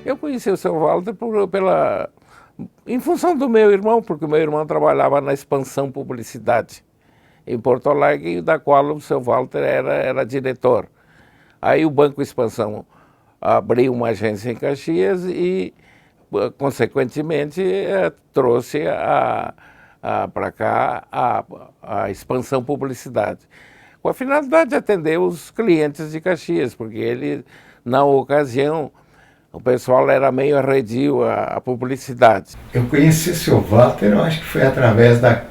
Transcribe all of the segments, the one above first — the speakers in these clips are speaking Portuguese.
Eu conheci o seu Walter em função do meu irmão, porque o meu irmão trabalhava na Expansão Publicidade em Porto Alegre, da qual o seu Walter era diretor. Aí o Banco Expansão abriu uma agência em Caxias e, consequentemente, trouxe para cá a Expansão Publicidade, com a finalidade de atender os clientes de Caxias, porque ele, na ocasião, o pessoal era meio arredio à publicidade. Eu conheci o seu Walter, eu acho que foi através da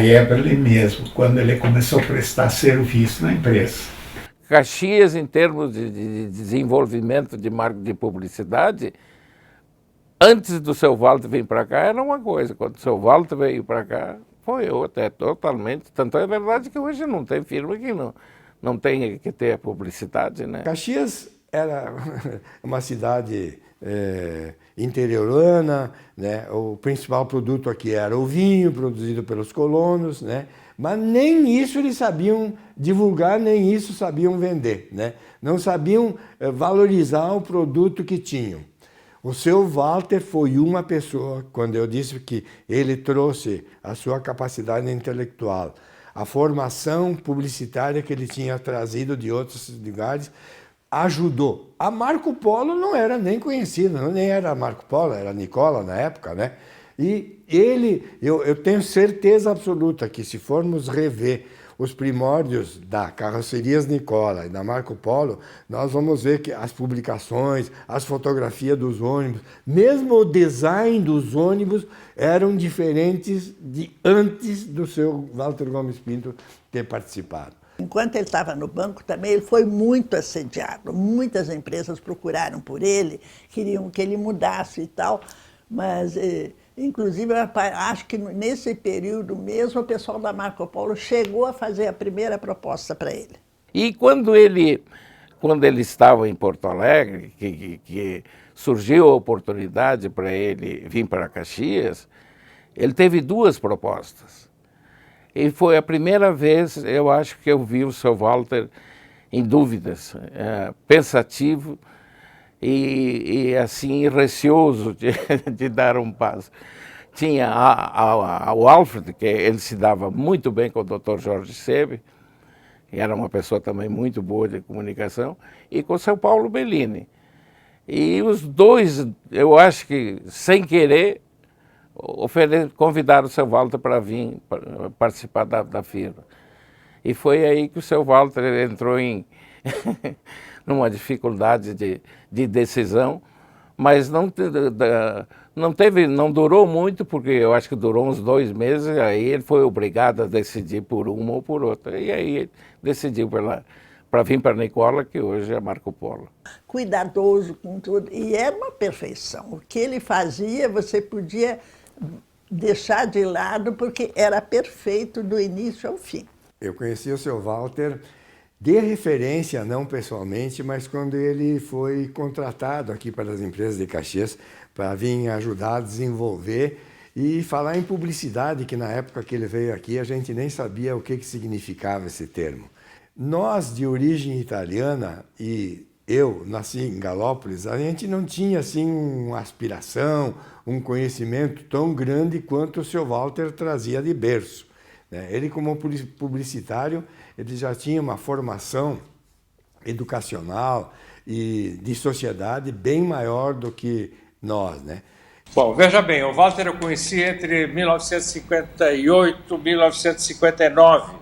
Eberle mesmo, quando ele começou a prestar serviço na empresa. Caxias, em termos de desenvolvimento de marketing de publicidade, antes do seu Walter vir para cá, era uma coisa. Quando o seu Walter veio para cá, foi outra, totalmente. Tanto é verdade que hoje não tem firma que não tenha que ter publicidade, né? Caxias era uma cidade interiorana, né? O principal produto aqui era o vinho, produzido pelos colonos, né? Mas nem isso eles sabiam divulgar, nem isso sabiam vender, né? Não sabiam valorizar o produto que tinham. O seu Walter foi uma pessoa, quando eu disse que ele trouxe a sua capacidade intelectual, a formação publicitária que ele tinha trazido de outros lugares, ajudou. A Marco Polo não era nem conhecida, nem era Marco Polo, era Nicola na época, né? E eu tenho certeza absoluta que se formos rever os primórdios da Carrocerias Nicola e da Marco Polo, nós vamos ver que as publicações, as fotografias dos ônibus, mesmo o design dos ônibus eram diferentes de antes do seu Walter Gomes Pinto ter participado. Enquanto ele estava no banco também, ele foi muito assediado. Muitas empresas procuraram por ele, queriam que ele mudasse e tal, mas, inclusive, eu acho que nesse período mesmo, o pessoal da Marco Polo chegou a fazer a primeira proposta para ele. E quando ele estava em Porto Alegre, que surgiu a oportunidade para ele vir para Caxias, ele teve duas propostas. E foi a primeira vez, eu acho, que eu vi o seu Walter em dúvidas, pensativo e assim, receoso de dar um passo. Tinha o Alfred, que ele se dava muito bem com o Dr. Jorge Sebe, que era uma pessoa também muito boa de comunicação, e com o seu Paulo Bellini. E os dois, eu acho que, sem querer, convidaram o seu Walter para vir participar da firma. E foi aí que o seu Walter entrou numa dificuldade de decisão, mas não durou muito, porque eu acho que durou uns 2 meses, aí ele foi obrigado a decidir por uma ou por outra. E aí ele decidiu para vir para Nicola, que hoje é Marco Polo. Cuidadoso com tudo, e era uma perfeição. O que ele fazia, você podia deixar de lado, porque era perfeito do início ao fim. Eu conheci o seu Walter de referência, não pessoalmente, mas quando ele foi contratado aqui para as empresas de Caxias para vir ajudar a desenvolver e falar em publicidade, que na época que ele veio aqui a gente nem sabia o que significava esse termo. Nós, de origem italiana, e eu nasci em Galópolis, a gente não tinha assim uma aspiração, um conhecimento tão grande quanto o seu Walter trazia de berço. Ele, como publicitário, ele já tinha uma formação educacional e de sociedade bem maior do que nós, né? Bom, veja bem, o Walter eu conheci entre 1958 e 1959,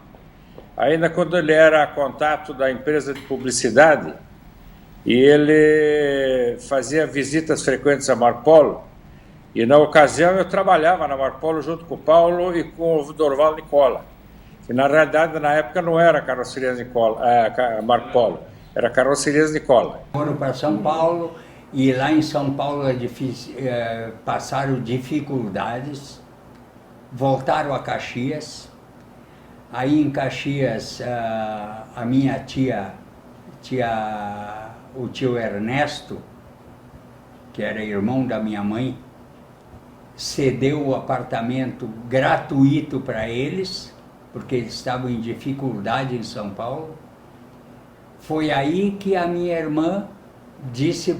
ainda quando ele era contato da empresa de publicidade, e ele fazia visitas frequentes a Marco Polo, e na ocasião eu trabalhava na Marco Polo junto com o Paulo e com o Dorval Nicola, que na realidade na época não era Carrocerias Marco Polo, era Carrocerias Nicola. Foram para São Paulo, e lá em São Paulo passaram dificuldades, voltaram a Caxias. Aí em Caxias, a minha o tio Ernesto, que era irmão da minha mãe, cedeu o apartamento gratuito para eles, porque eles estavam em dificuldade em São Paulo. Foi aí que a minha irmã disse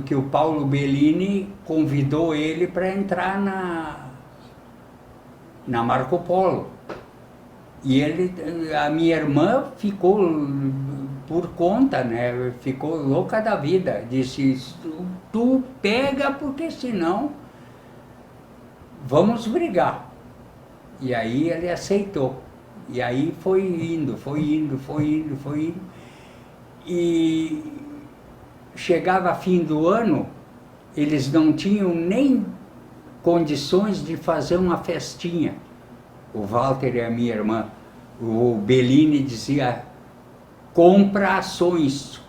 que o Paulo Bellini convidou ele para entrar na Marco Polo. E a minha irmã ficou por conta, né? Ficou louca da vida. Disse, tu pega, porque senão vamos brigar. E aí ele aceitou. E aí foi indo. E chegava fim do ano, eles não tinham nem condições de fazer uma festinha. O Walter e a minha irmã. O Bellini dizia, compra ações.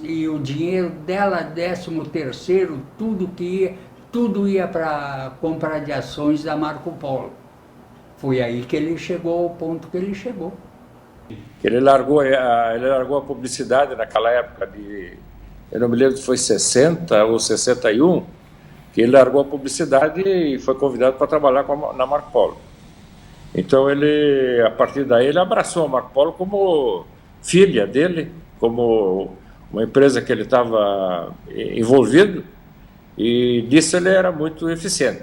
E o dinheiro dela, 13º, tudo ia para compra de ações da Marco Polo. Foi aí que ele chegou ao ponto que ele chegou. Ele largou a publicidade naquela época eu não me lembro se foi 60 ou 61, que ele largou a publicidade e foi convidado para trabalhar na Marco Polo. Então a partir daí ele abraçou a Marco Polo como filha dele, como uma empresa que ele estava envolvido, e nisso ele era muito eficiente.